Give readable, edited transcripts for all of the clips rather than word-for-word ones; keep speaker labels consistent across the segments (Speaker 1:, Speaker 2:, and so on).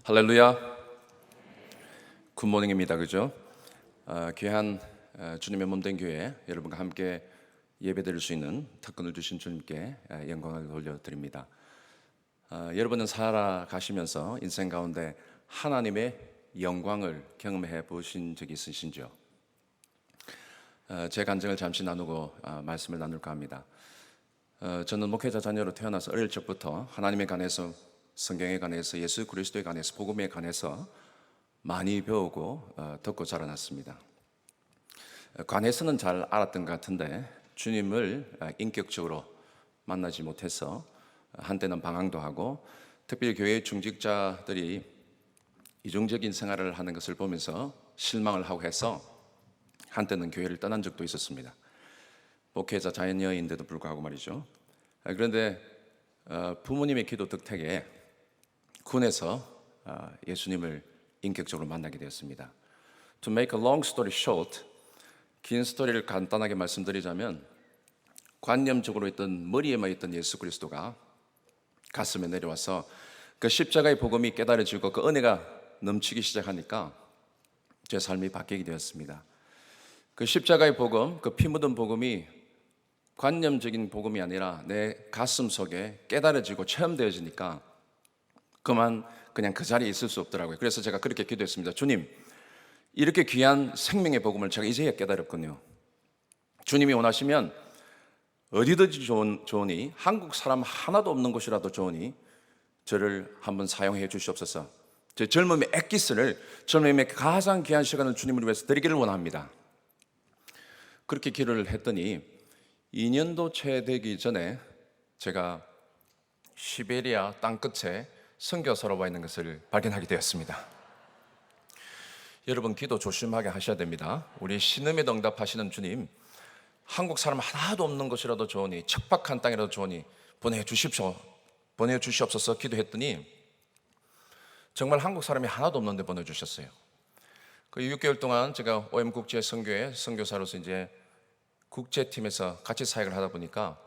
Speaker 1: 할렐루야. 굿모닝입니다. 그죠? 귀한 주님의 몸된 교회 여러분과 함께 예배드릴 수 있는 특권을 주신 주님께 영광을 돌려드립니다. 여러분은 살아가시면서 인생 가운데 하나님의 영광을 경험해 보신 적이 있으신지요? 제 간증을 잠시 나누고 말씀을 나눌까 합니다. 저는 목회자 자녀로 태어나서 어릴 적부터 하나님에 관해서, 성경에 관해서, 예수 그리스도에 관해서, 복음에 관해서 많이 배우고 듣고 자라났습니다. 관해서는 잘 알았던 것 같은데 주님을 인격적으로 만나지 못해서 한때는 방황도 하고, 특별히 교회 중직자들이 이중적인 생활을 하는 것을 보면서 실망을 하고 해서 한때는 교회를 떠난 적도 있었습니다. 목회자 자녀인데도 불구하고 말이죠. 그런데 부모님의 기도 덕택에 군에서 예수님을 인격적으로 만나게 되었습니다. To make a long story short, 긴 스토리를 간단하게 말씀드리자면, 관념적으로 있던, 머리에만 있던 예수 그리스도가 가슴에 내려와서 그 십자가의 복음이 깨달아지고 그 은혜가 넘치기 시작하니까 제 삶이 바뀌게 되었습니다. 그 십자가의 복음, 그 피 묻은 복음이 관념적인 복음이 아니라 내 가슴 속에 깨달아지고 체험되어지니까 그냥 그 자리에 있을 수 없더라고요. 그래서 제가 그렇게 기도했습니다. 주님, 이렇게 귀한 생명의 복음을 제가 이제야 깨달았군요. 주님이 원하시면 어디든지 좋으니, 한국 사람 하나도 없는 곳이라도 좋으니 저를 한번 사용해 주시옵소서. 제 젊음의 엑기스를, 젊음의 가장 귀한 시간을 주님을 위해서 드리기를 원합니다. 그렇게 기도를 했더니 2년도 채 되기 전에 제가 시베리아 땅끝에 선교사로 와 있는 것을 발견하게 되었습니다. 여러분, 기도 조심하게 하셔야 됩니다. 우리 신음에도 응답하시는 주님, 한국 사람 하나도 없는 곳이라도 좋으니, 척박한 땅이라도 좋으니 보내주시옵소서 기도했더니 정말 한국 사람이 하나도 없는데 보내주셨어요. 그 6개월 동안 제가 OM국제 선교회 선교사로서 이제 국제팀에서 같이 사역을 하다 보니까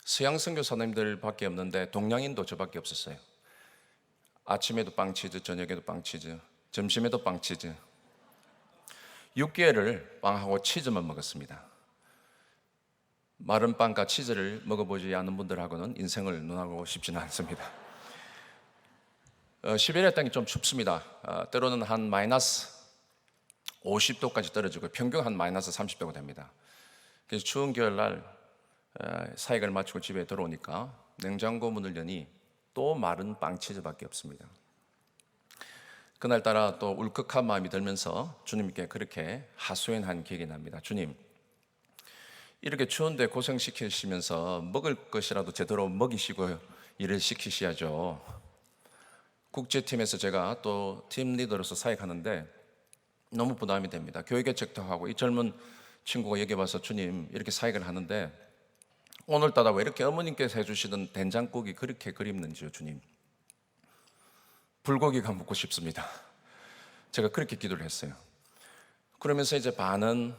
Speaker 1: 서양 선교사님들밖에 없는데 동양인도 저밖에 없었어요. 아침에도 빵치즈, 저녁에도 빵치즈, 점심에도 빵치즈. 6개월을 빵하고 치즈만 먹었습니다. 마른 빵과 치즈를 먹어보지 않은 분들하고는 인생을 논하고 싶지는 않습니다. 시베리아 땅이 좀 춥습니다. 때로는 한 마이너스 50도까지 떨어지고 평균 한 마이너스 30도가 됩니다. 그래서 추운 겨울날 사역을 마치고 집에 들어오니까 냉장고 문을 여니 또 마른 빵치즈밖에 없습니다. 그날따라 또 울컥한 마음이 들면서 주님께 그렇게 하소연한 기억이 납니다. 주님, 이렇게 추운데 고생시키시면서 먹을 것이라도 제대로 먹이시고 일을 시키셔야죠. 국제팀에서 제가 또 팀 리더로서 사역하는데 너무 부담이 됩니다. 교육개척도 하고, 이 젊은 친구가 여기 와서 주님 이렇게 사역을 하는데 오늘따라 왜 이렇게 어머님께서 해주시던 된장국이 그렇게 그립는지요. 주님, 불고기가 먹고 싶습니다. 제가 그렇게 기도를 했어요. 그러면서 이제 반은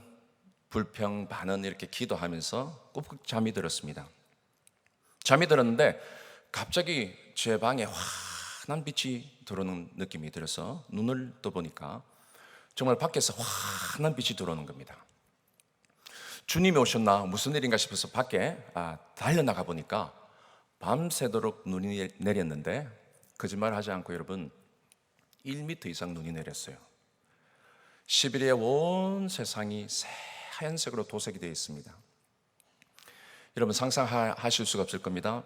Speaker 1: 불평, 반은 이렇게 기도하면서 꾹꾹 잠이 들었습니다. 잠이 들었는데 갑자기 제 방에 환한 빛이 들어오는 느낌이 들어서 눈을 떠보니까 정말 밖에서 환한 빛이 들어오는 겁니다. 주님이 오셨나, 무슨 일인가 싶어서 밖에 달려나가 보니까 밤새도록 눈이 내렸는데, 거짓말 하지 않고 여러분, 1m 이상 눈이 내렸어요. 시베리아 온 세상이 새하얀색으로 도색이 되어 있습니다. 여러분, 상상하실 수가 없을 겁니다.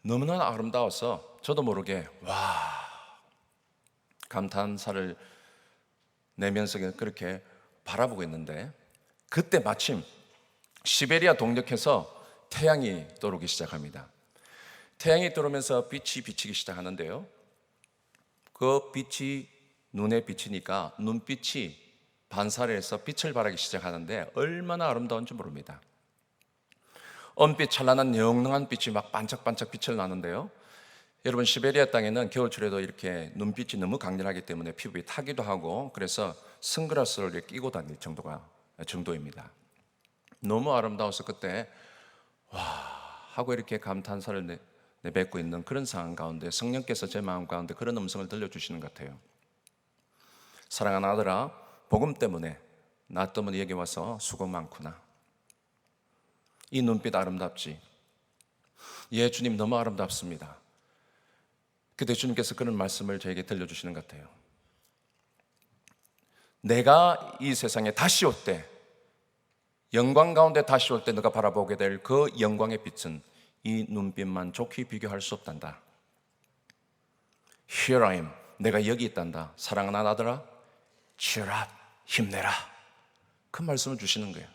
Speaker 1: 너무나 아름다워서 저도 모르게 감탄사를 내면서 그렇게 바라보고 있는데, 그때 마침 시베리아 동력에서 태양이 떠오르기 시작합니다. 태양이 떠오르면서 빛이 비치기 시작하는데요, 그 빛이 눈에 비치니까 눈빛이 반사를 해서 빛을 발하기 시작하는데 얼마나 아름다운지 모릅니다. 은빛 찬란한 영롱한 빛이 막 반짝반짝 빛을 나는데요, 여러분, 시베리아 땅에는 겨울철에도 이렇게 눈빛이 너무 강렬하기 때문에 피부에 타기도 하고, 그래서 선글라스를 끼고 다닐 정도입니다. 너무 아름다워서 그때 하고 이렇게 감탄사를 내뱉고 있는 그런 상황 가운데 성령께서 제 마음 가운데 그런 음성을 들려주시는 것 같아요. 사랑하는 아들아, 복음 때문에 나 때문에 여기 와서 수고 많구나. 이 눈빛 아름답지? 예, 주님 너무 아름답습니다. 그때 주님께서 그런 말씀을 저에게 들려주시는 것 같아요. 내가 이 세상에 다시 올 때, 영광 가운데 다시 올 때 너가 바라보게 될 그 영광의 빛은 이 눈빛만 좋게 비교할 수 없단다. Here I am. 내가 여기 있단다. 사랑하는 아들아, cheer up. 힘내라. 그 말씀을 주시는 거예요.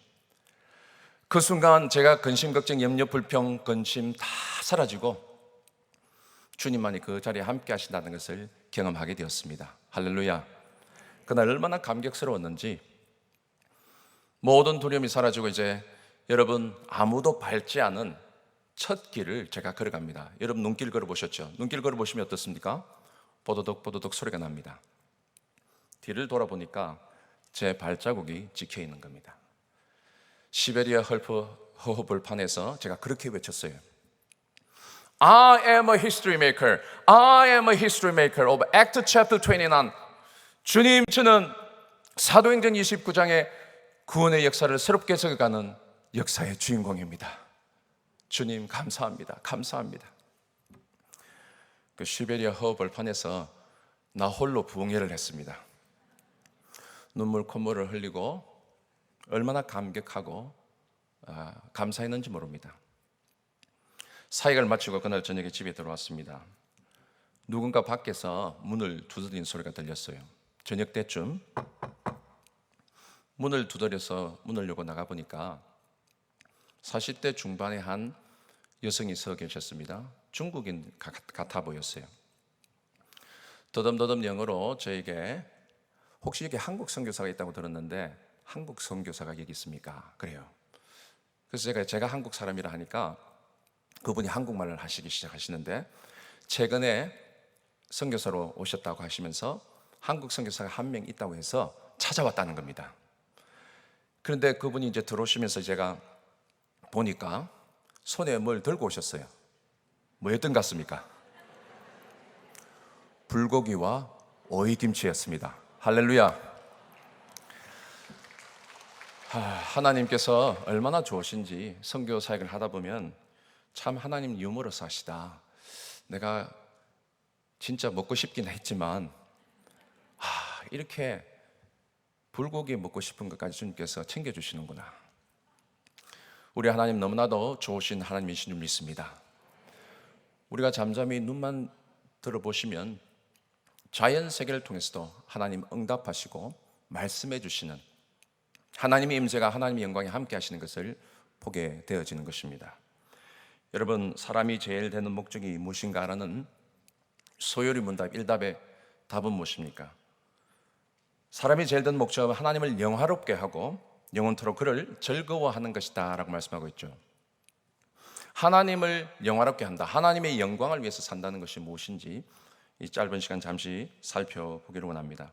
Speaker 1: 그 순간 제가 근심, 걱정, 염려, 불평, 근심 다 사라지고 주님만이 그 자리에 함께 하신다는 것을 경험하게 되었습니다. 할렐루야. 그날 얼마나 감격스러웠는지 모든 두려움이 사라지고 이제 여러분 아무도 밟지 않은 첫 길을 제가 걸어갑니다. 여러분 눈길 걸어보셨죠? 눈길 걸어보시면 어떻습니까? 보도독 보도독 소리가 납니다. 뒤를 돌아보니까 제 발자국이 찍혀 있는 겁니다. 시베리아 허허벌판에서 제가 그렇게 외쳤어요. I am a history maker. I am a history maker of Act chapter 29. 주님, 저는 사도행전 29장의 구원의 역사를 새롭게 적어가는 역사의 주인공입니다. 주님 감사합니다. 감사합니다. 그 시베리아 허벌판에서 나 홀로 부흥회를 했습니다. 눈물 콧물을 흘리고 얼마나 감격하고 감사했는지 모릅니다. 사역을 마치고 그날 저녁에 집에 들어왔습니다. 누군가 밖에서 문을 두드리는 소리가 들렸어요. 저녁 때쯤 문을 두드려서 문을 열고 나가보니까 40대 중반의 한 여성이 서 계셨습니다. 중국인 같아 보였어요. 더듬더듬 영어로 저에게 혹시 여기 한국 선교사가 있다고 들었는데 한국 선교사가 여기 있습니까? 그래요. 그래서 제가 한국 사람이라 하니까 그분이 한국말을 하시기 시작하시는데 최근에 선교사로 오셨다고 하시면서 한국 선교사가 한 명 있다고 해서 찾아왔다는 겁니다. 그런데 그분이 이제 들어오시면서 제가 보니까 손에 뭘 들고 오셨어요. 뭐였던 것 같습니까? 불고기와 오이김치였습니다. 할렐루야. 하나님께서 얼마나 좋으신지 선교 사역을 하다 보면 참 하나님 유머러스 하시다. 내가 진짜 먹고 싶긴 했지만 이렇게 불고기 먹고 싶은 것까지 주님께서 챙겨주시는구나. 우리 하나님 너무나도 좋으신 하나님이신 줄 믿습니다. 우리가 잠잠히 눈만 들어보시면 자연 세계를 통해서도 하나님 응답하시고 말씀해 주시는 하나님의 임재가 하나님의 영광에 함께 하시는 것을 보게 되어지는 것입니다. 여러분, 사람이 제일 되는 목적이 무엇인가라는 소요리 문답 1답의 답은 무엇입니까? 사람이 제일 되는 목적은 하나님을 영화롭게 하고 영원토록 그를 즐거워하는 것이다 라고 말씀하고 있죠. 하나님을 영화롭게 한다, 하나님의 영광을 위해서 산다는 것이 무엇인지 이 짧은 시간 잠시 살펴보기를 원합니다.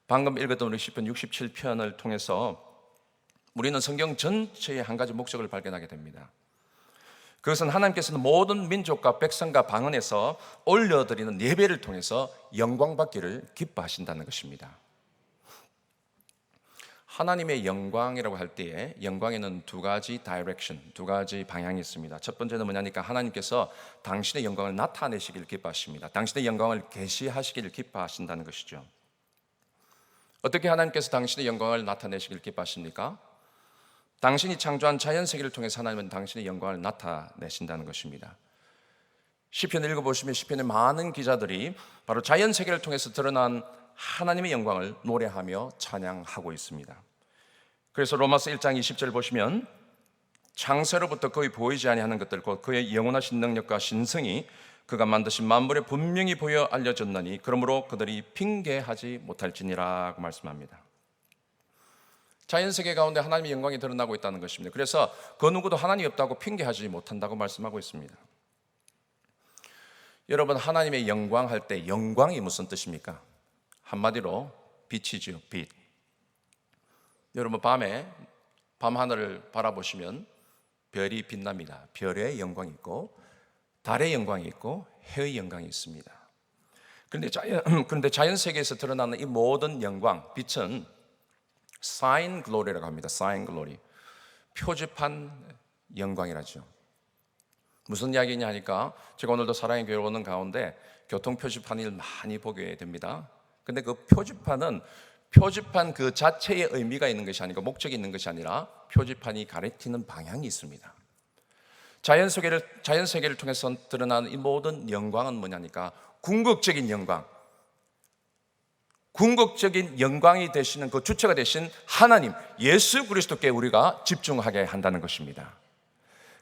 Speaker 1: 방금 읽었던 우리 시편 67편을 통해서 우리는 성경 전체의 한 가지 목적을 발견하게 됩니다. 그것은 하나님께서는 모든 민족과 백성과 방언에서 올려드리는 예배를 통해서 영광받기를 기뻐하신다는 것입니다. 하나님의 영광이라고 할 때에 영광에는 두 가지 다이렉션, 두 가지 방향이 있습니다. 첫 번째는 뭐냐니까 하나님께서 당신의 영광을 나타내시기를 기뻐하십니다. 당신의 영광을 계시하시기를 기뻐하신다는 것이죠. 어떻게 하나님께서 당신의 영광을 나타내시기를 기뻐하십니까? 당신이 창조한 자연 세계를 통해서 하나님은 당신의 영광을 나타내신다는 것입니다. 시편 읽어보시면 시편의 많은 기자들이 바로 자연 세계를 통해서 드러난 하나님의 영광을 노래하며 찬양하고 있습니다. 그래서 로마서 1장 20절 보시면 창세로부터 거의 보이지 아니하는 것들 곧 그의 영원하신 능력과 신성이 그가 만드신 만물에 분명히 보여 알려졌나니 그러므로 그들이 핑계하지 못할지니라고 말씀합니다. 자연세계 가운데 하나님의 영광이 드러나고 있다는 것입니다. 그래서 그 누구도 하나님이 없다고 핑계하지 못한다고 말씀하고 있습니다. 여러분, 하나님의 영광 할 때 영광이 무슨 뜻입니까? 한마디로 빛이죠. 빛. 여러분, 밤에 밤하늘을 바라보시면 별이 빛납니다. 별의 영광이 있고 달의 영광이 있고 해의 영광이 있습니다. 그런데 자연 세계에서 드러나는 이 모든 영광, 빛은 사인 글로리라고 합니다. 사인 글로리, 표지판 영광이라죠. 무슨 이야기냐 하니까 제가 오늘도 사랑의 교회 오는 가운데 교통 표지판을 많이 보게 됩니다. 근데 그 표지판 그 자체의 의미가 있는 것이 아니고 목적이 있는 것이 아니라 표지판이 가리키는 방향이 있습니다. 자연 세계를 통해서 드러나는 이 모든 영광은 뭐냐니까 궁극적인 영광, 궁극적인 영광이 되시는 그 주체가 되신 하나님 예수 그리스도께 우리가 집중하게 한다는 것입니다.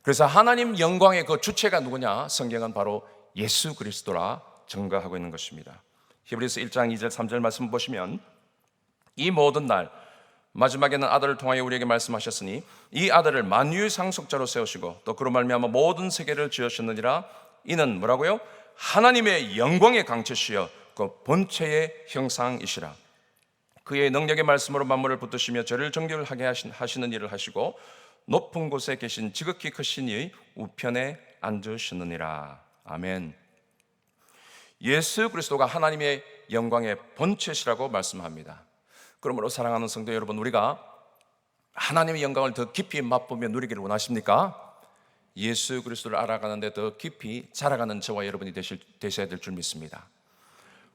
Speaker 1: 그래서 하나님 영광의 그 주체가 누구냐? 성경은 바로 예수 그리스도라 증거하고 있는 것입니다. 히브리서 1장 2절 3절 말씀 보시면 이 모든 날 마지막에는 아들을 통하여 우리에게 말씀하셨으니 이 아들을 만유의 상속자로 세우시고 또 그로 말미암아 모든 세계를 지으셨느니라. 이는 뭐라고요? 하나님의 영광의 강체시여 그 본체의 형상이시라. 그의 능력의 말씀으로 만물을 붙드시며 저를 정결하게 하시는 일을 하시고 높은 곳에 계신 지극히 크신 이의 우편에 앉으셨느니라. 아멘. 예수 그리스도가 하나님의 영광의 본체시라고 말씀합니다. 그러므로 사랑하는 성도 여러분, 우리가 하나님의 영광을 더 깊이 맛보며 누리기를 원하십니까? 예수 그리스도를 알아가는데 더 깊이 자라가는 저와 여러분이 되셔야 될 줄 믿습니다.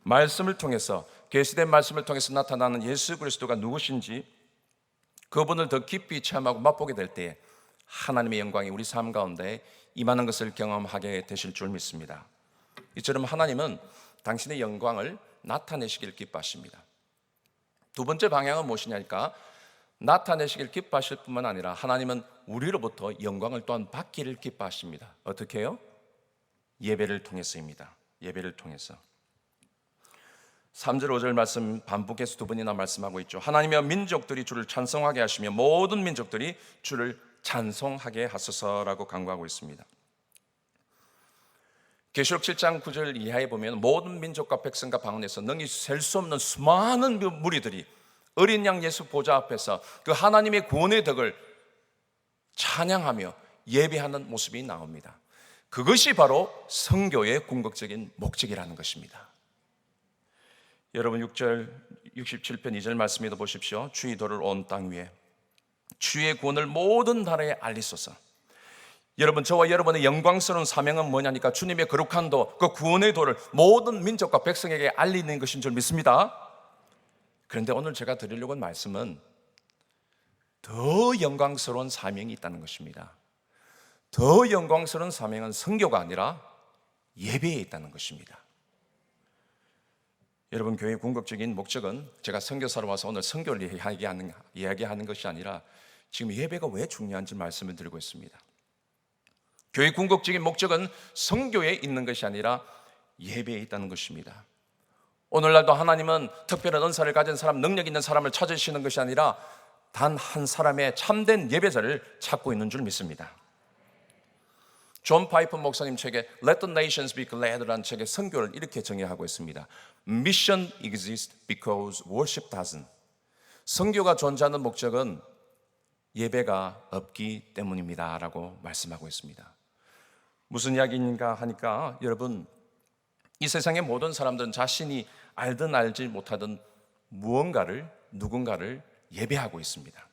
Speaker 1: 말씀을 통해서, 계시된 말씀을 통해서 나타나는 예수 그리스도가 누구신지 그분을 더 깊이 체험하고 맛보게 될 때에 하나님의 영광이 우리 삶 가운데 임하는 것을 경험하게 되실 줄 믿습니다. 이처럼 하나님은 당신의 영광을 나타내시길 기뻐하십니다. 두 번째 방향은 무엇이냐니까 나타내시길 기뻐하실 뿐만 아니라 하나님은 우리로부터 영광을 또한 받기를 기뻐하십니다. 어떻게 해요? 예배를 통해서입니다. 예배를 통해서. 3절 5절 말씀 반복해서 두 번이나 말씀하고 있죠. 하나님의 민족들이 주를 찬송하게 하시며 모든 민족들이 주를 찬송하게 하소서라고 강구하고 있습니다. 계시록 7장 9절 이하에 보면 모든 민족과 백성과 방언에서 능히 셀 수 없는 수많은 무리들이 어린 양 예수 보좌 앞에서 그 하나님의 구원의 덕을 찬양하며 예배하는 모습이 나옵니다. 그것이 바로 선교의 궁극적인 목적이라는 것입니다. 여러분 6절 67편 2절 말씀에도 보십시오. 주의 도를 온 땅 위에 주의 구원을 모든 나라에 알리소서. 여러분, 저와 여러분의 영광스러운 사명은 뭐냐니까 주님의 거룩한 도, 그 구원의 도를 모든 민족과 백성에게 알리는 것인 줄 믿습니다. 그런데 오늘 제가 드리려고 하는 말씀은 더 영광스러운 사명이 있다는 것입니다. 더 영광스러운 사명은 선교가 아니라 예배에 있다는 것입니다. 여러분, 교회의 궁극적인 목적은 제가 선교사로 와서 오늘 선교를 이야기하는 것이 아니라 지금 예배가 왜 중요한지 말씀을 드리고 있습니다. 교회의 궁극적인 목적은 선교에 있는 것이 아니라 예배에 있다는 것입니다. 오늘날도 하나님은 특별한 은사를 가진 사람, 능력 있는 사람을 찾으시는 것이 아니라 단 한 사람의 참된 예배자를 찾고 있는 줄 믿습니다. 존 파이프 목사님 책에 Let the Nations Be Glad라는 책의 선교를 이렇게 정의하고 있습니다. Mission exists because worship doesn't. 선교가 존재하는 목적은 예배가 없기 때문입니다 라고 말씀하고 있습니다. 무슨 이야기인가 하니까 여러분, 이 세상의 모든 사람들은 자신이 알든 알지 못하든 누군가를 예배하고 있습니다.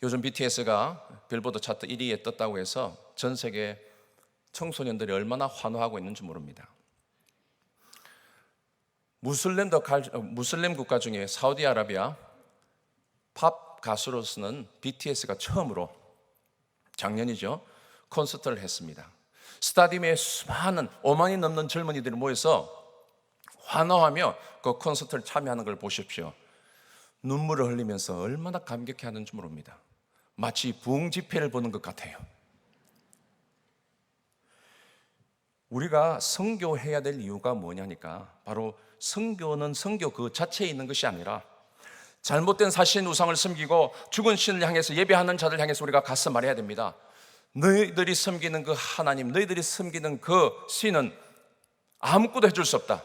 Speaker 1: 요즘 BTS가 빌보드 차트 1위에 떴다고 해서 전 세계 청소년들이 얼마나 환호하고 있는지 모릅니다. 무슬림 국가 중에 사우디아라비아 팝 가수로서는 BTS가 처음으로 작년이죠, 콘서트를 했습니다. 스타디움에 수많은 5만이 넘는 젊은이들이 모여서 환호하며 그 콘서트를 참여하는 걸 보십시오. 눈물을 흘리면서 얼마나 감격해 하는지 모릅니다. 마치 부흥 집회를 보는 것 같아요. 우리가 선교해야 될 이유가 뭐냐니까 바로 선교는 선교 그 자체에 있는 것이 아니라 잘못된 사신 우상을 섬기고 죽은 신을 향해서 예배하는 자들 향해서 우리가 가서 말해야 됩니다. 너희들이 섬기는 그 하나님, 너희들이 섬기는 그 신은 아무것도 해줄 수 없다.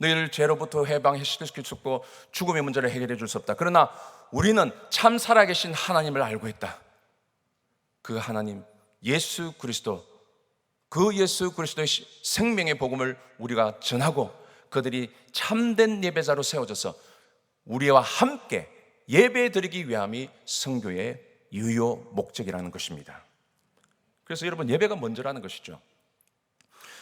Speaker 1: 너희를 죄로부터 해방시킬 수 없고 죽음의 문제를 해결해 줄 수 없다. 그러나 우리는 참 살아계신 하나님을 알고 있다. 그 하나님, 예수 그리스도, 그 예수 그리스도의 생명의 복음을 우리가 전하고 그들이 참된 예배자로 세워져서 우리와 함께 예배 드리기 위함이 선교의 유효 목적이라는 것입니다. 그래서 여러분, 예배가 먼저라는 것이죠.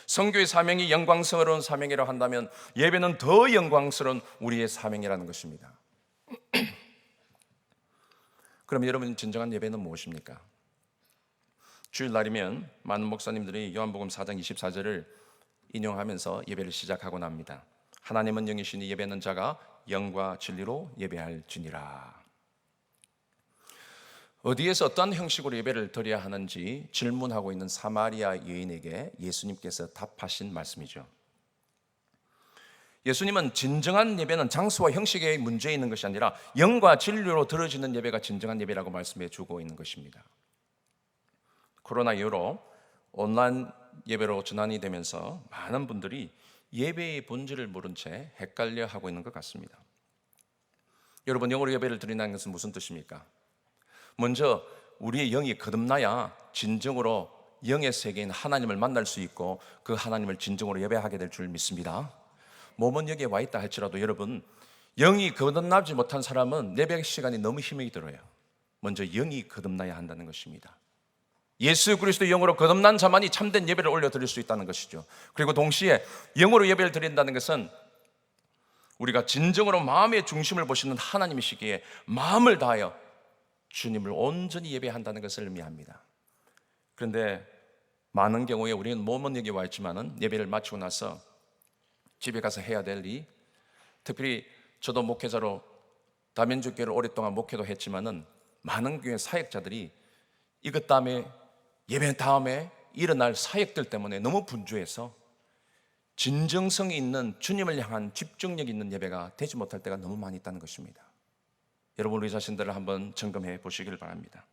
Speaker 1: 선교의 사명이 영광스러운 사명이라고 한다면 예배는 더 영광스러운 우리의 사명이라는 것입니다. 그럼 여러분, 진정한 예배는 무엇입니까? 주일날이면 많은 목사님들이 요한복음 4장 24절을 인용하면서 예배를 시작하곤 합니다. 하나님은 영이시니 예배는 자가 영과 진리로 예배할지니라. 어디에서 어떠한 형식으로 예배를 드려야 하는지 질문하고 있는 사마리아 여인에게 예수님께서 답하신 말씀이죠. 예수님은 진정한 예배는 장소와 형식의 문제에 있는 것이 아니라 영과 진리로 드려지는 예배가 진정한 예배라고 말씀해 주고 있는 것입니다. 코로나 이후로 온라인 예배로 전환이 되면서 많은 분들이 예배의 본질을 모른 채 헷갈려 하고 있는 것 같습니다. 여러분, 영으로 예배를 드린다는 것은 무슨 뜻입니까? 먼저 우리의 영이 거듭나야 진정으로 영의 세계인 하나님을 만날 수 있고 그 하나님을 진정으로 예배하게 될 줄 믿습니다. 몸은 여기에 와 있다 할지라도 여러분, 영이 거듭나지 못한 사람은 예배 시간이 너무 힘이 들어요. 먼저 영이 거듭나야 한다는 것입니다. 예수 그리스도의 영으로 거듭난 자만이 참된 예배를 올려드릴 수 있다는 것이죠. 그리고 동시에 영으로 예배를 드린다는 것은 우리가 진정으로 마음의 중심을 보시는 하나님이시기에 마음을 다하여 주님을 온전히 예배한다는 것을 의미합니다. 그런데 많은 경우에 우리는 몸은 여기 와 있지만은 예배를 마치고 나서 집에 가서 해야 될 일, 특별히 저도 목회자로 다민족교회를 오랫동안 목회도 했지만은 많은 교회 사역자들이 이것 다음에 예배 다음에 일어날 사역들 때문에 너무 분주해서 진정성이 있는 주님을 향한 집중력 있는 예배가 되지 못할 때가 너무 많이 있다는 것입니다. 여러분, 우리 자신들을 한번 점검해 보시길 바랍니다.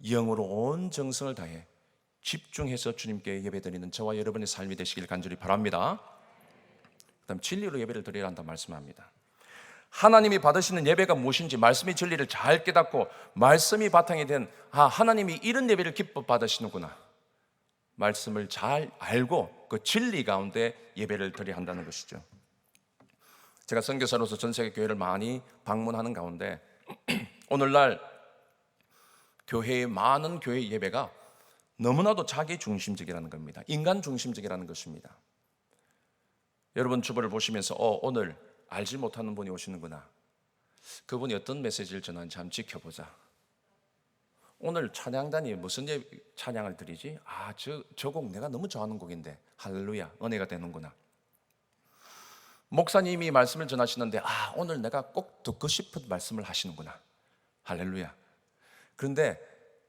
Speaker 1: 영으로 온 정성을 다해 집중해서 주님께 예배드리는 저와 여러분의 삶이 되시길 간절히 바랍니다. 그다음 진리로 예배를 드려야 한다 말씀합니다. 하나님이 받으시는 예배가 무엇인지 말씀의 진리를 잘 깨닫고 말씀이 바탕이 된 하나님이 이런 예배를 기뻐 받으시는구나, 말씀을 잘 알고 그 진리 가운데 예배를 드려야 한다는 것이죠. 제가 선교사로서 전 세계 교회를 많이 방문하는 가운데 오늘날 교회의 많은 교회 예배가 너무나도 자기 중심적이라는 겁니다. 인간 중심적이라는 것입니다. 여러분 주변을 보시면서 오늘 알지 못하는 분이 오시는구나, 그분이 어떤 메시지를 전하는지 한번 지켜보자. 오늘 찬양단이 무슨 찬양을 드리지? 저 곡 내가 너무 좋아하는 곡인데 할렐루야, 은혜가 되는구나. 목사님이 말씀을 전하시는데 오늘 내가 꼭 듣고 싶은 말씀을 하시는구나, 할렐루야. 그런데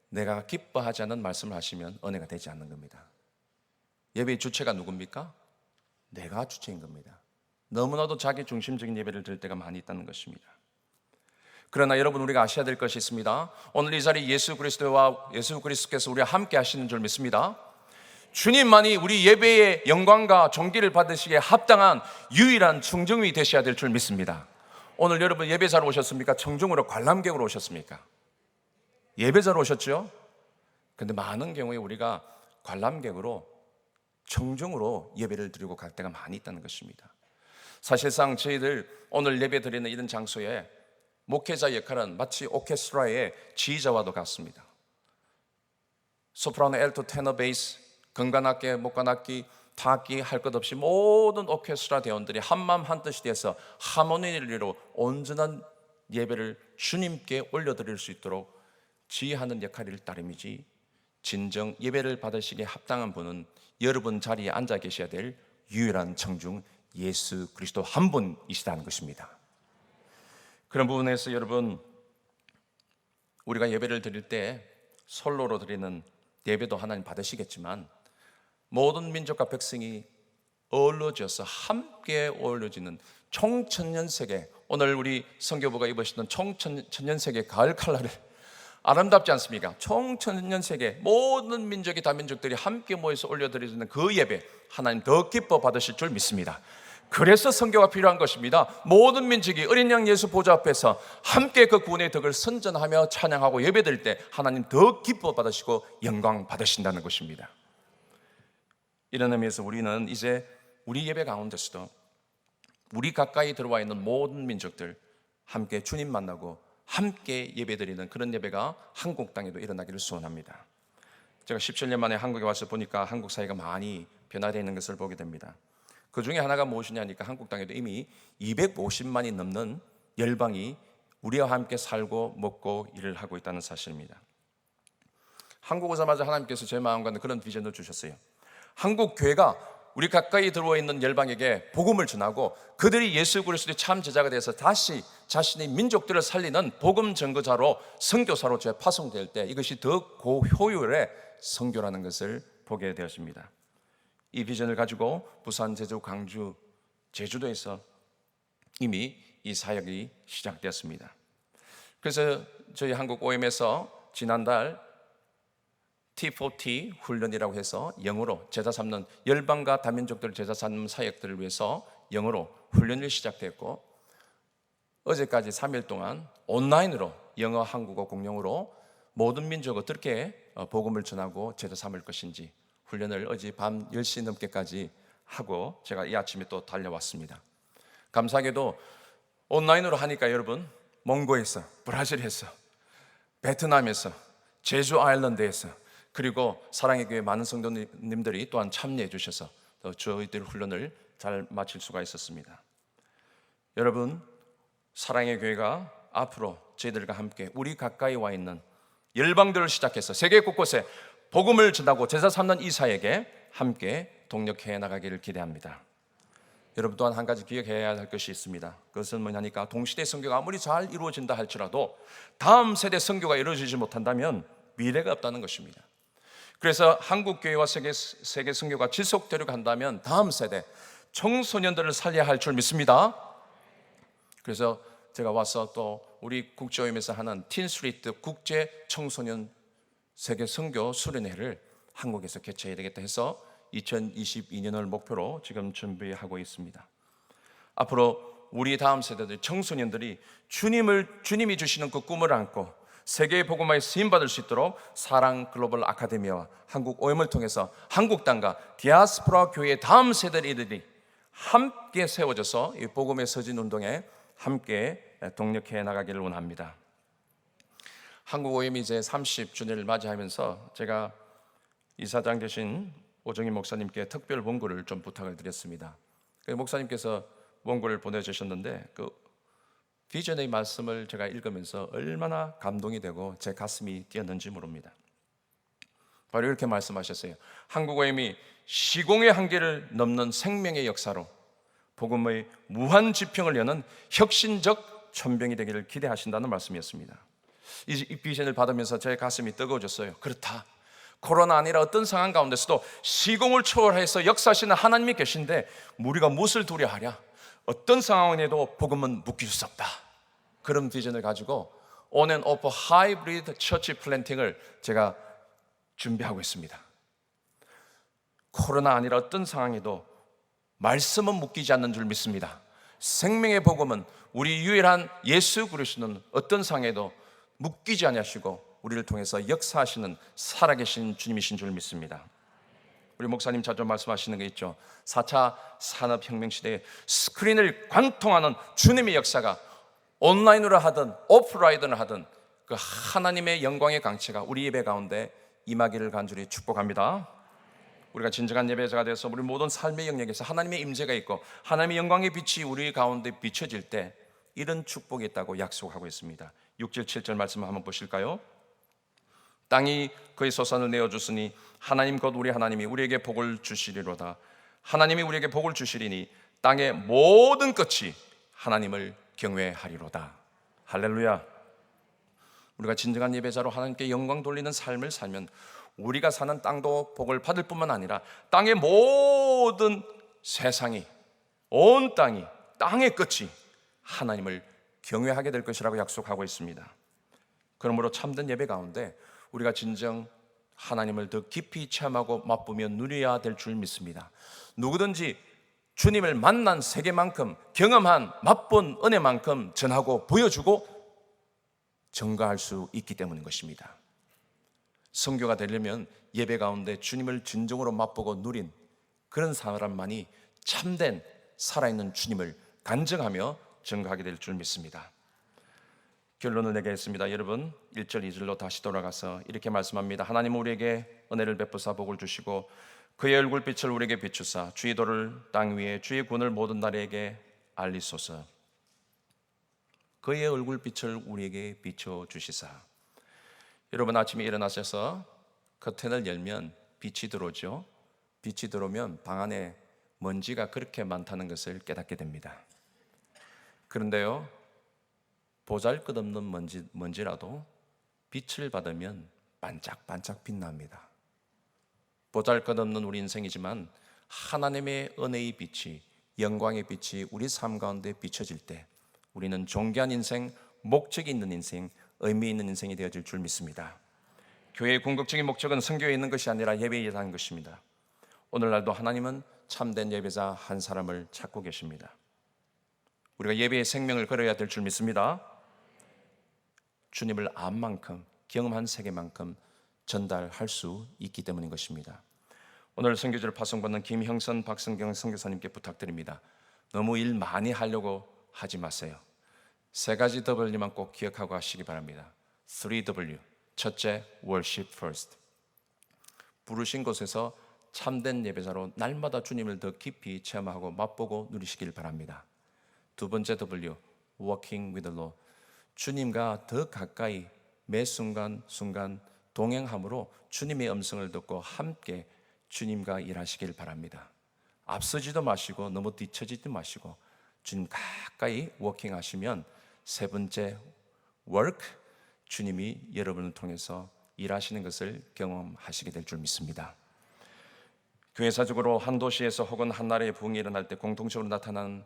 Speaker 1: 내가 기뻐하지 않는 말씀을 하시면 은혜가 되지 않는 겁니다. 예배의 주체가 누굽니까? 내가 주체인 겁니다. 너무나도 자기 중심적인 예배를 드릴 때가 많이 있다는 것입니다. 그러나 여러분, 우리가 아셔야 될 것이 있습니다. 오늘 이 자리에 예수 그리스도께서 우리와 함께 하시는 줄 믿습니다. 주님만이 우리 예배의 영광과 존귀를 받으시기에 합당한 유일한 청중이 되셔야 될 줄 믿습니다. 오늘 여러분 예배자로 오셨습니까? 청중으로 관람객으로 오셨습니까? 예배자로 오셨죠? 그런데 많은 경우에 우리가 관람객으로 청중으로 예배를 드리고 갈 때가 많이 있다는 것입니다. 사실상 저희들 오늘 예배 드리는 이런 장소에 목회자 역할은 마치 오케스트라의 지휘자와도 같습니다. 소프라노, 엘토, 테너, 베이스, 건관악기, 목관악기, 타악기 할 것 없이 모든 오케스트라 대원들이 한마음 한뜻이 돼서 하모니로 온전한 예배를 주님께 올려드릴 수 있도록 지휘하는 역할일 따름이지, 진정 예배를 받으시기에 합당한 분은 여러분 자리에 앉아 계셔야 될 유일한 청중 예수 그리스도 한 분이시다는 것입니다. 그런 부분에서 여러분, 우리가 예배를 드릴 때 솔로로 드리는 예배도 하나님 받으시겠지만 모든 민족과 백성이 어우러져서 함께 어우러지는 총천년색의, 오늘 우리 선교부가 입으시는 총천년색의 가을 칼날을 아름답지 않습니까? 총천년색의 모든 민족이 다민족들이 함께 모여서 올려드리는 그 예배 하나님 더 기뻐 받으실 줄 믿습니다. 그래서 선교가 필요한 것입니다. 모든 민족이 어린 양 예수 보좌 앞에서 함께 그 구원의 덕을 선전하며 찬양하고 예배드릴 때 하나님 더 기뻐 받으시고 영광 받으신다는 것입니다. 이런 의미에서 우리는 이제 우리 예배 가운데서도 우리 가까이 들어와 있는 모든 민족들 함께 주님 만나고 함께 예배드리는 그런 예배가 한국 땅에도 일어나기를 소원합니다. 제가 17년 만에 한국에 와서 보니까 한국 사회가 많이 변화되어 있는 것을 보게 됩니다. 그 중에 하나가 무엇이냐니까 한국 땅에도 이미 250만이 넘는 열방이 우리와 함께 살고 먹고 일을 하고 있다는 사실입니다. 한국 오자마자 하나님께서 제 마음과 그런 비전을 주셨어요. 한국 교회가 우리 가까이 들어와 있는 열방에게 복음을 전하고 그들이 예수 그리스도의 참 제자가 되어서 다시 자신의 민족들을 살리는 복음 전거자로 선교사로 파송될 때 이것이 더 고효율의 선교라는 것을 보게 되었습니다. 이 비전을 가지고 부산, 제주, 광주, 제주도에서 이미 이 사역이 시작되었습니다. 그래서 저희 한국 OM에서 지난달 T4T 훈련이라고 해서 영어로 제자 삼는 열방과 다민족들 제자 삼는 사역들을 위해서 영어로 훈련이 시작됐고 어제까지 3일 동안 온라인으로 영어, 한국어 공용으로 모든 민족 어떻게 복음을 전하고 제자 삼을 것인지 훈련을 어제 밤 10시 넘게까지 하고 제가 이 아침에 또 달려왔습니다. 감사하게도 온라인으로 하니까 여러분 몽고에서, 브라질에서, 베트남에서, 제주 아일랜드에서 그리고 사랑의 교회 많은 성도님들이 또한 참여해 주셔서 저희들 훈련을 잘 마칠 수가 있었습니다. 여러분 사랑의 교회가 앞으로 저희들과 함께 우리 가까이 와 있는 열방들을 시작해서 세계 곳곳에 복음을 전하고 제자 삼는 이 사역에 함께 동력해 나가기를 기대합니다. 여러분 또한 한 가지 기억해야 할 것이 있습니다. 그것은 뭐냐니까 동시대 선교가 아무리 잘 이루어진다 할지라도 다음 세대 선교가 이루어지지 못한다면 미래가 없다는 것입니다. 그래서 한국 교회와 세계 선교가 지속되려고 한다면 다음 세대 청소년들을 살려야 할 줄 믿습니다. 그래서 제가 와서 또 우리 국제오임에서 하는 틴스트리트 국제 청소년 세계 선교 수련회를 한국에서 개최해야 되겠다 해서 2022년을 목표로 지금 준비하고 있습니다. 앞으로 우리 다음 세대들 청소년들이 주님이 주시는 그 꿈을 안고 세계의 복음화에 쓰임받을 수 있도록 사랑 글로벌 아카데미와 한국 OM을 통해서 한국 땅과 디아스포라 교회의 다음 세대들이 함께 세워져서 이 복음의 서진 운동에 함께 동력해 나가기를 원합니다. 한국 OM이 이제 30주년을 맞이하면서 제가 이사장 되신 오정희 목사님께 특별 원고를 좀 부탁을 드렸습니다. 목사님께서 원고를 보내주셨는데 그 비전의 말씀을 제가 읽으면서 얼마나 감동이 되고 제 가슴이 뛰었는지 모릅니다. 바로 이렇게 말씀하셨어요. 한국 OM이 시공의 한계를 넘는 생명의 역사로 복음의 무한 지평을 여는 혁신적 천병이 되기를 기대하신다는 말씀이었습니다. 이 비전을 받으면서 제 가슴이 뜨거워졌어요. 그렇다. 코로나 아니라 어떤 상황 가운데서도 시공을 초월해서 역사하시는 하나님이 계신데 우리가 무엇을 두려워하랴? 어떤 상황에도 복음은 묶일 수 없다. 그런 비전을 가지고 On and Off 하이브리드 처치 플랜팅을 제가 준비하고 있습니다. 코로나 아니라 어떤 상황에도 말씀은 묶이지 않는 줄 믿습니다. 생명의 복음은 우리 유일한 예수 그리스도는 어떤 상황에도 묶이지 아니하시고 우리를 통해서 역사하시는 살아계신 주님이신 줄 믿습니다. 우리 목사님 자주 말씀하시는 게 있죠. 4차 산업혁명 시대에 스크린을 관통하는 주님의 역사가 온라인으로 하든 오프라인으로 하든 그 하나님의 영광의 강체가 우리 예배 가운데 임하기를 간절히 축복합니다. 우리가 진정한 예배자가 되어서 우리 모든 삶의 영역에서 하나님의 임재가 있고 하나님의 영광의 빛이 우리 가운데 비춰질 때 이런 축복이 있다고 약속하고 있습니다. 6절 7절 말씀 한번 보실까요? 땅이 그의 소산을 내어주으니 하나님 곧 우리 하나님이 우리에게 복을 주시리로다. 하나님이 우리에게 복을 주시리니 땅의 모든 끝이 하나님을 경외하리로다. 할렐루야. 우리가 진정한 예배자로 하나님께 영광 돌리는 삶을 살면 우리가 사는 땅도 복을 받을 뿐만 아니라 땅의 모든 세상이, 온 땅이, 땅의 끝이 하나님을 경외하게 될 것이라고 약속하고 있습니다. 그러므로 참된 예배 가운데 우리가 진정 하나님을 더 깊이 체험하고 맛보며 누려야 될 줄 믿습니다. 누구든지 주님을 만난 세계만큼, 경험한 맛본 은혜만큼 전하고 보여주고 증거할 수 있기 때문인 것입니다. 선교가 되려면 예배 가운데 주님을 진정으로 맛보고 누린 그런 사람만이 참된 살아있는 주님을 간증하며 증거하게 될 줄 믿습니다. 결론을 내겠습니다. 여러분 1절 2절로 다시 돌아가서 이렇게 말씀합니다. 하나님은 우리에게 은혜를 베푸사 복을 주시고 그의 얼굴빛을 우리에게 비추사 주의 도를 땅 위에 주의 군을 모든 나라에게 알리소서. 그의 얼굴빛을 우리에게 비춰주시사. 여러분 아침에 일어나셔서 커튼을 열면 빛이 들어오죠. 빛이 들어오면 방 안에 먼지가 그렇게 많다는 것을 깨닫게 됩니다. 그런데요, 보잘것없는 먼지라도 빛을 받으면 반짝반짝 빛납니다. 보잘것없는 우리 인생이지만 하나님의 은혜의 빛이, 영광의 빛이 우리 삶 가운데 비춰질 때 우리는 존귀한 인생, 목적이 있는 인생, 의미 있는 인생이 되어질 줄 믿습니다. 교회의 궁극적인 목적은 선교에 있는 것이 아니라 예배에 있는 것입니다. 오늘날도 하나님은 참된 예배자 한 사람을 찾고 계십니다. 우리가 예배의 생명을 걸어야 될 줄 믿습니다. 주님을 안 만큼, 경험한 세계만큼 전달할 수 있기 때문인 것입니다. 오늘 선교지를 파송받는 김형선, 박성경 선교사님께 부탁드립니다. 너무 일 많이 하려고 하지 마세요. 3가지 W만 꼭 기억하고 하시기 바랍니다. 3W. 첫째, worship first. 부르신 곳에서 참된 예배자로 날마다 주님을 더 깊이 체험하고 맛보고 누리시길 바랍니다. 2번째 W, walking with the Lord. 주님과 더 가까이 매 순간 동행함으로 주님의 음성을 듣고 함께 주님과 일하시길 바랍니다. 앞서지도 마시고 너무 뒤처지도 마시고 주님 가까이 워킹 하시면 3번째 work, 주님이 여러분을 통해서 일하시는 것을 경험하시게 될 줄 믿습니다. 교회사적으로 한 도시에서 혹은 한 나라의 부흥이 일어날 때 공통적으로 나타나는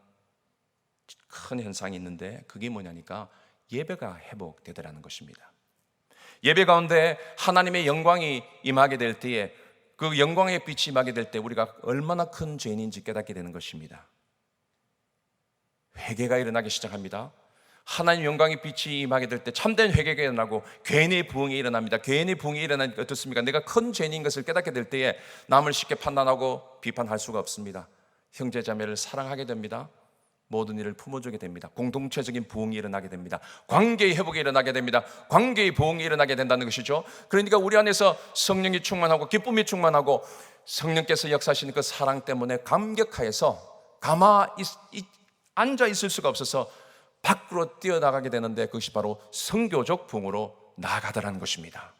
Speaker 1: 큰 현상이 있는데 그게 뭐냐니까 예배가 회복되더라는 것입니다. 예배 가운데 하나님의 영광이 임하게 될 때에 그 영광의 빛이 임하게 될 때 우리가 얼마나 큰 죄인인지 깨닫게 되는 것입니다. 회개가 일어나기 시작합니다. 하나님 영광의 빛이 임하게 될 때 참된 회개가 일어나고 괜히 부흥이 일어납니다. 괜히 부흥이 일어나니까 어떻습니까? 내가 큰 죄인인 것을 깨닫게 될 때에 남을 쉽게 판단하고 비판할 수가 없습니다. 형제자매를 사랑하게 됩니다. 모든 일을 품어주게 됩니다. 공동체적인 부흥이 일어나게 됩니다. 관계의 회복이 일어나게 됩니다. 관계의 부흥이 일어나게 된다는 것이죠. 그러니까 우리 안에서 성령이 충만하고 기쁨이 충만하고 성령께서 역사하시는 그 사랑 때문에 감격하여서 앉아 있을 수가 없어서 밖으로 뛰어나가게 되는데 그것이 바로 선교적 부흥으로 나아가더라는 것입니다.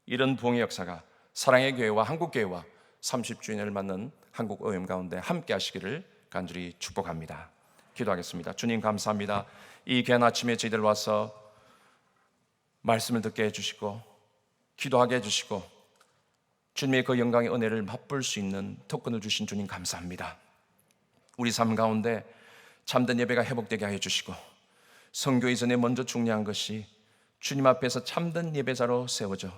Speaker 1: 이런 부흥의 역사가 사랑의 교회와 한국교회와 30주년을 맞는 한국의회 가운데 함께 하시기를 간절히 축복합니다. 기도하겠습니다. 주님 감사합니다. 이 귀한 아침에 저희들 와서 말씀을 듣게 해주시고 기도하게 해주시고 주님의 그 영광의 은혜를 맛볼 수 있는 특권을 주신 주님 감사합니다. 우리 삶 가운데 참된 예배가 회복되게 하여 주시고 선교 이전에 먼저 중요한 것이 주님 앞에서 참된 예배자로 세워져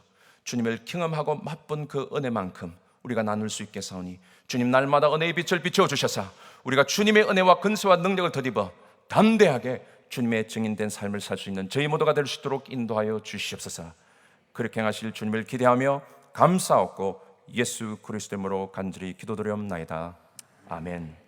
Speaker 1: 주님을 경험하고 맛본 그 은혜만큼 우리가 나눌 수 있게 사오니 주님 날마다 은혜의 빛을 비춰 주셔서 우리가 주님의 은혜와 근세와 능력을 덧입어 담대하게 주님의 증인된 삶을 살 수 있는 저희 모두가 될 수 있도록 인도하여 주시옵소서. 그렇게 하실 주님을 기대하며 감사하고 예수 그리스도 이름으로 간절히 기도드리옵나이다. 아멘.